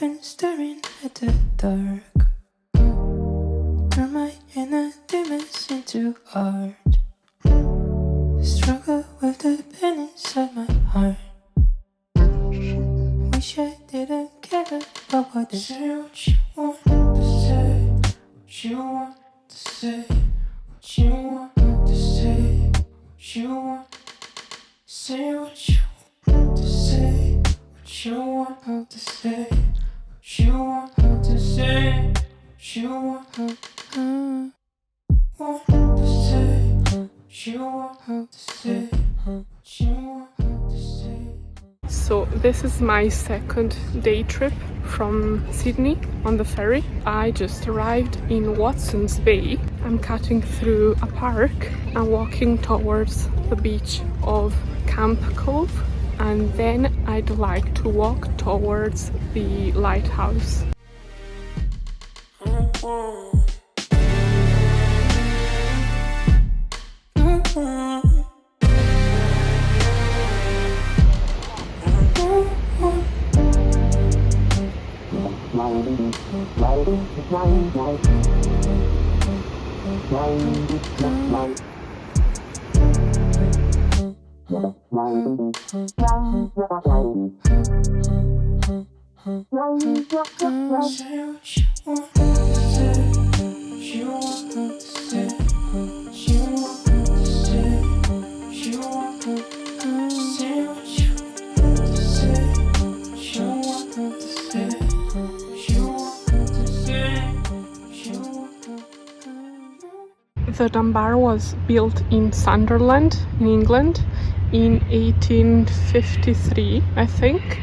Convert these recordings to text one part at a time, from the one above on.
been staring at the dark. Turn my inner demons into art. Struggle with the pain inside my heart. Wish I didn't care about what they say. What you want to say, what you want to say, what you want to say, what you want. Say what you want to say, what you want to say, what you want to say, what you want to say, what you want to say, what you want to say. So this is my second day trip from Sydney on the ferry. I just arrived in Watsons Bay. I'm cutting through a park and walking towards the beach of Camp Cove, and then I'd like to walk towards the lighthouse. The Dunbar was built in Sunderland, in England, in 1853, I think,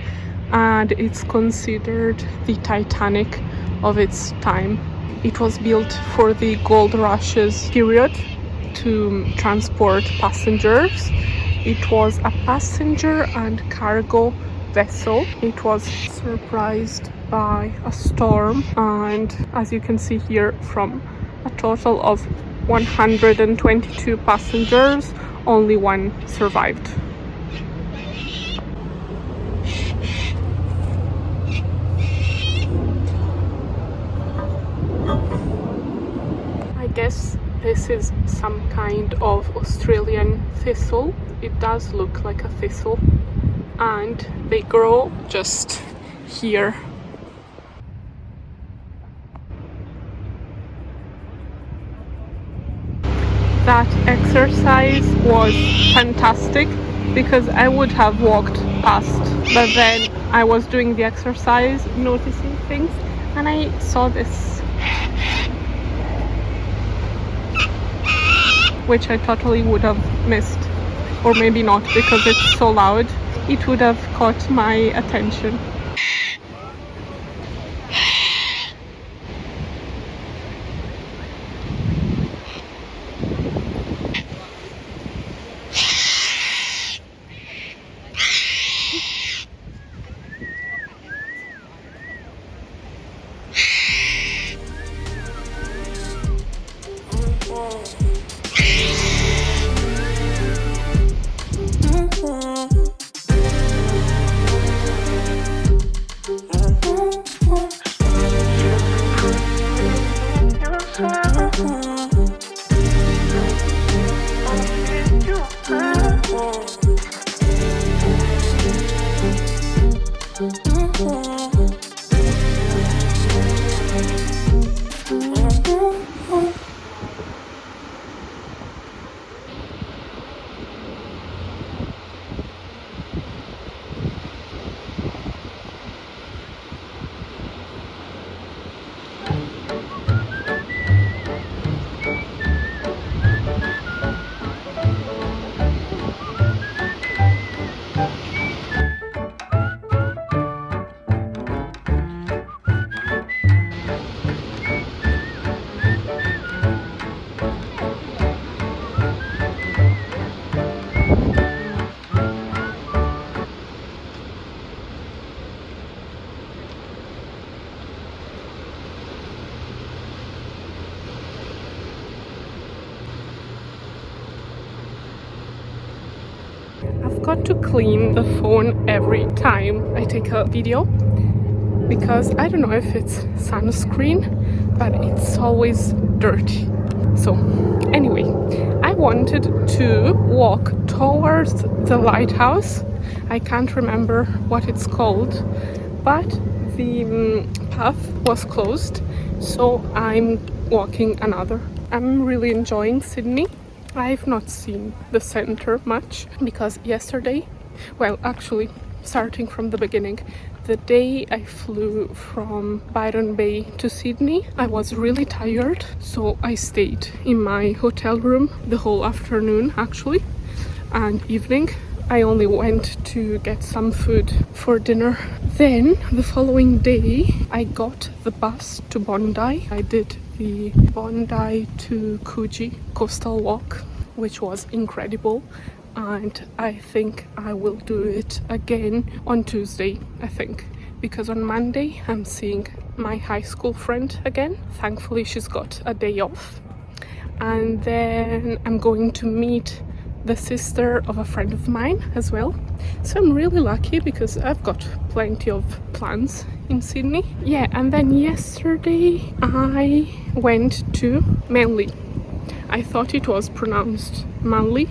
and it's considered the Titanic of its time. It was built for the gold rushes period to transport passengers. It was a passenger and cargo vessel. It was surprised by a storm, and as you can see here, from a total of 122 passengers, only one survived. I guess this is some kind of Australian thistle. It does look like a thistle, and they grow just here. That exercise was fantastic because I would have walked past, but then I was doing the exercise, noticing things, and I saw this, which I totally would have missed, or maybe not, because it's so loud. It would have caught my attention. I've got to clean the phone every time I take a video, because I don't know if it's sunscreen, but it's always dirty. So anyway, I wanted to walk towards the lighthouse. I can't remember what it's called, but the path was closed, so I'm walking another. I'm really enjoying Sydney. I've not seen the center much because yesterday, well, actually, starting from the beginning, the day I flew from Byron Bay to Sydney, I was really tired, so I stayed in my hotel room the whole afternoon, actually, and evening. I only went to get some food for dinner. Then, the following day, I got the bus to Bondi. I did the Bondi to Coogee coastal walk, which was incredible. And I think I will do it again on Tuesday, I think, because on Monday I'm seeing my high school friend again. Thankfully she's got a day off, and then I'm going to meet the sister of a friend of mine as well. So I'm really lucky because I've got plenty of plans in Sydney. Yeah, and then yesterday I went to Manly. I thought it was pronounced Manly,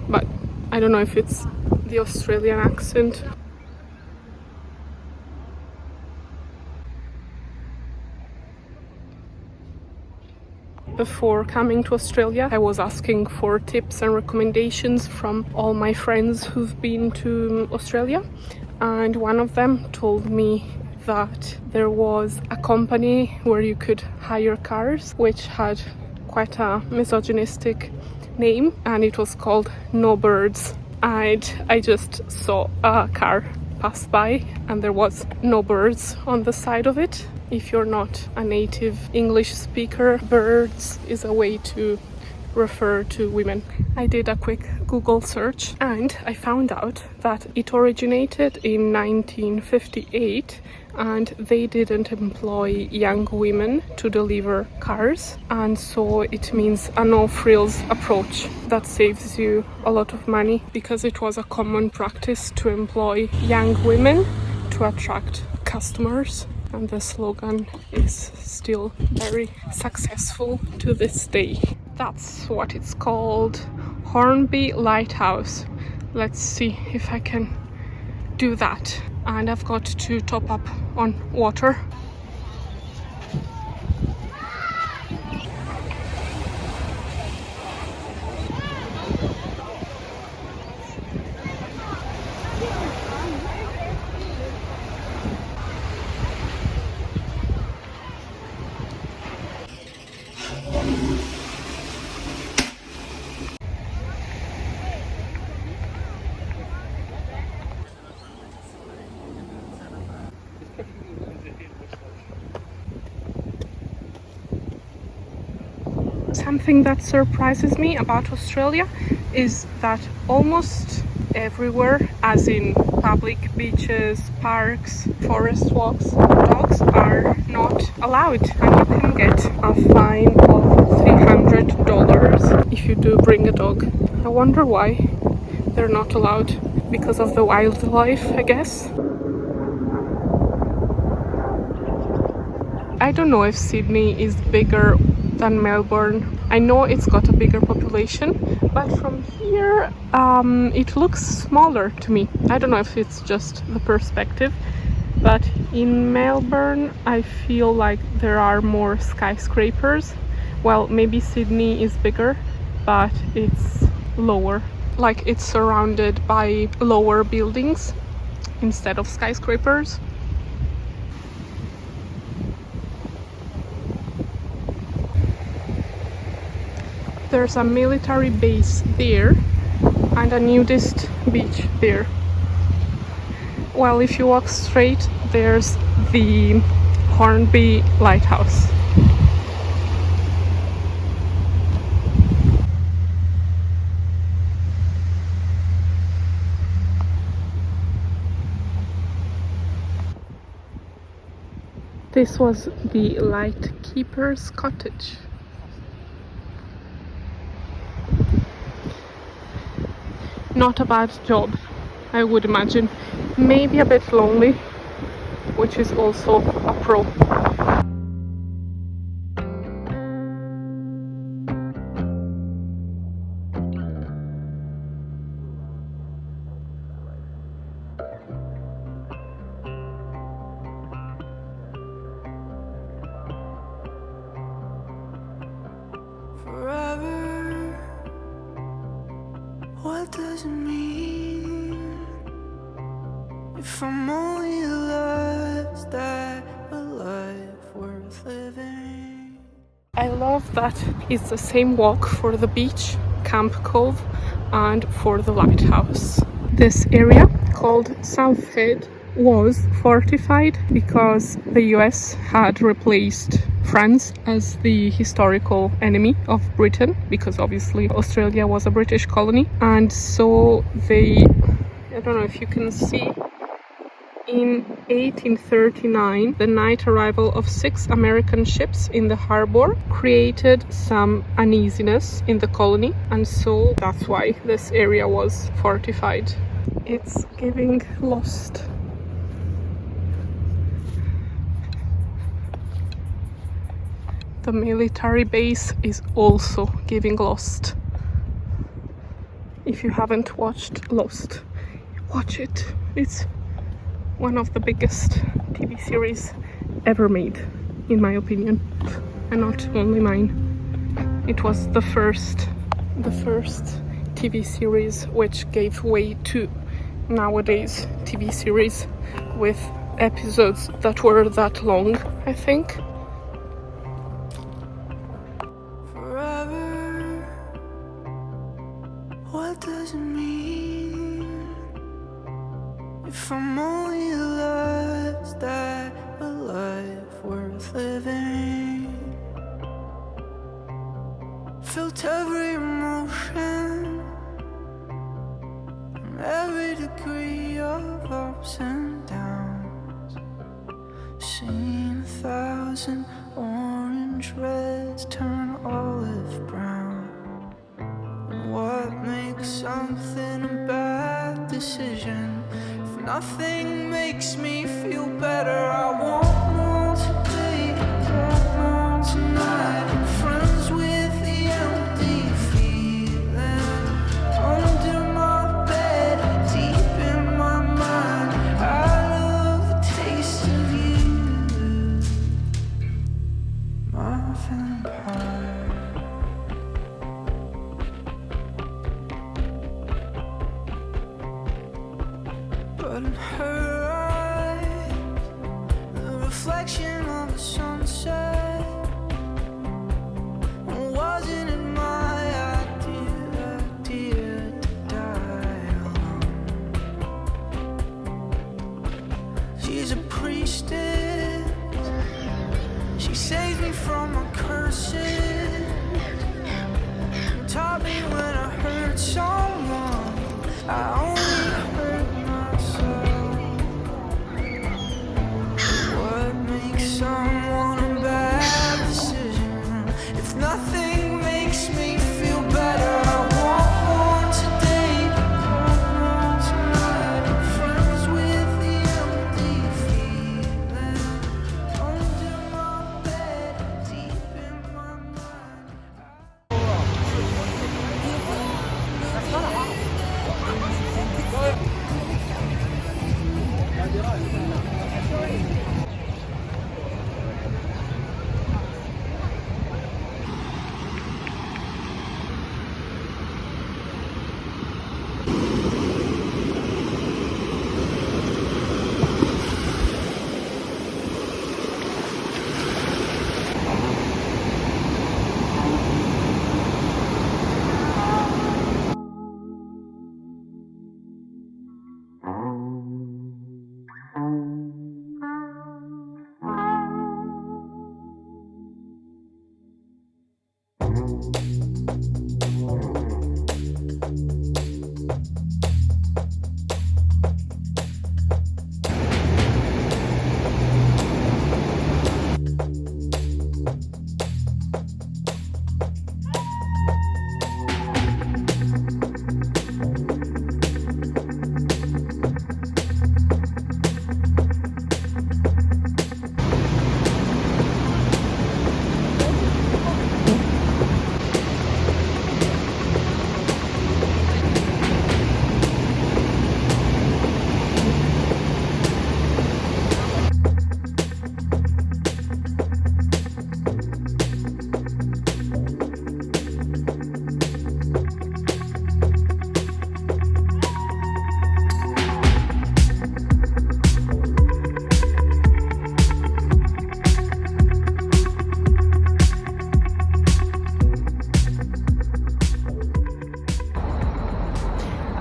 but I don't know if it's the Australian accent. Before coming to Australia, I was asking for tips and recommendations from all my friends who've been to Australia, and one of them told me that there was a company where you could hire cars, which had quite a misogynistic name, and it was called No Birds. And I just saw a car pass by and there was no birds on the side of it. If you're not a native English speaker, birds is a way to refer to women. I did a quick Google search and I found out that it originated in 1958 and they didn't employ young women to deliver cars, and so it means a no-frills approach that saves you a lot of money, because it was a common practice to employ young women to attract customers, and the slogan is still very successful to this day. That's what it's called, Hornby Lighthouse. Let's see if I can do that. And I've got to top up on water. Something that surprises me about Australia is that almost everywhere, as in public beaches, parks, forest walks, dogs are not allowed, and you can get a fine of $300 if you do bring a dog. I wonder why they're not allowed. Because of the wildlife, I guess. I don't know if Sydney is bigger than Melbourne. I know it's got a bigger population, but from here it looks smaller to me. I don't know if it's just the perspective, but in Melbourne I feel like there are more skyscrapers. Well, maybe Sydney is bigger, but it's lower. Like it's surrounded by lower buildings instead of skyscrapers. There's a military base there and a nudist beach there. Well, if you walk straight, there's the Hornby Lighthouse. This was the lightkeeper's cottage. Not a bad job, I would imagine. Maybe a bit lonely, which is also a pro. Forever, what does it mean if I'm only alive? Is that a life worth living? I love that it's the same walk for the beach, Camp Cove, and for the lighthouse. This area, called South Head, was fortified because the US had replaced France as the historical enemy of Britain, because obviously Australia was a British colony. And so they, I don't know if you can see, in 1839, the night arrival of 6 American ships in the harbour created some uneasiness in the colony, and so that's why this area was fortified. It's giving lost. The military base is also giving lost. If you haven't watched Lost, watch it. It's one of the biggest TV series ever made, in my opinion, and not only mine. It was the first TV series which gave way to nowadays TV series with episodes that were that long, I think. Forever, what does it mean if I'm only alive? Is that a life worth living? Felt every emotion, every degree of ups and downs. Seen 1,000 orange reds turn olive brown. And what makes something a bad decision? If nothing makes me feel better, I want more today, want more tonight. I'm friends with the empty feeling under my bed, deep in my mind. I love the taste of you, my vampire. But in her eyes, the reflection of the sunset, wasn't it my idea to die alone? She's a priestess, she saves me from my curses, taught me when I hurt someone, I only hurt myself. What makes someone a bad decision? If nothing makes me feel better, I want more today, want more tonight. I'm friends with the empty feeling under my bed, deep in my mind.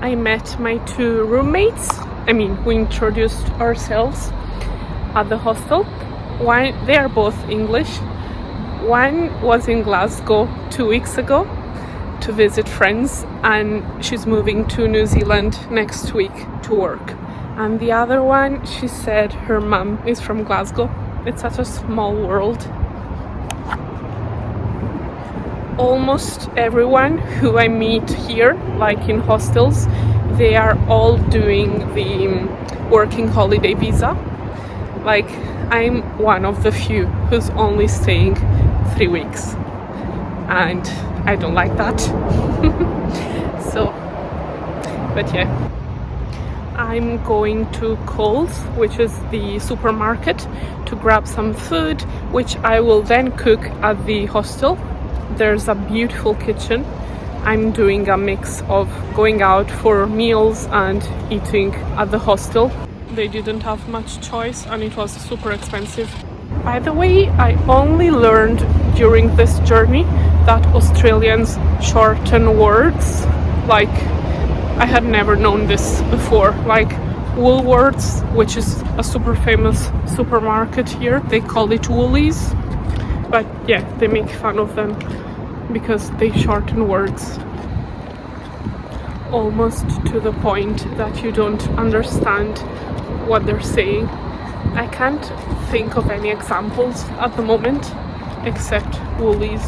I met my two roommates. I mean, we introduced ourselves at the hostel. They are both English. One was in Glasgow 2 weeks ago to visit friends, and she's moving to New Zealand next week to work. And the other one, she said her mum is from Glasgow. It's such a small world. Almost everyone who I meet here, like in hostels, they are all doing the working holiday visa. Like, I'm one of the few who's only staying 3 weeks, and I don't like that. But yeah, I'm going to Coles, which is the supermarket, to grab some food, which I will then cook at the hostel. There's a beautiful kitchen. I'm doing a mix of going out for meals and eating at the hostel. They didn't have much choice and it was super expensive. By the way, I only learned during this journey that Australians shorten words. Like, I had never known this before. Like, Woolworths, which is a super famous supermarket here, they call it Woolies. But yeah, they make fun of them because they shorten words almost to the point that you don't understand what they're saying. I can't think of any examples at the moment except Woolies.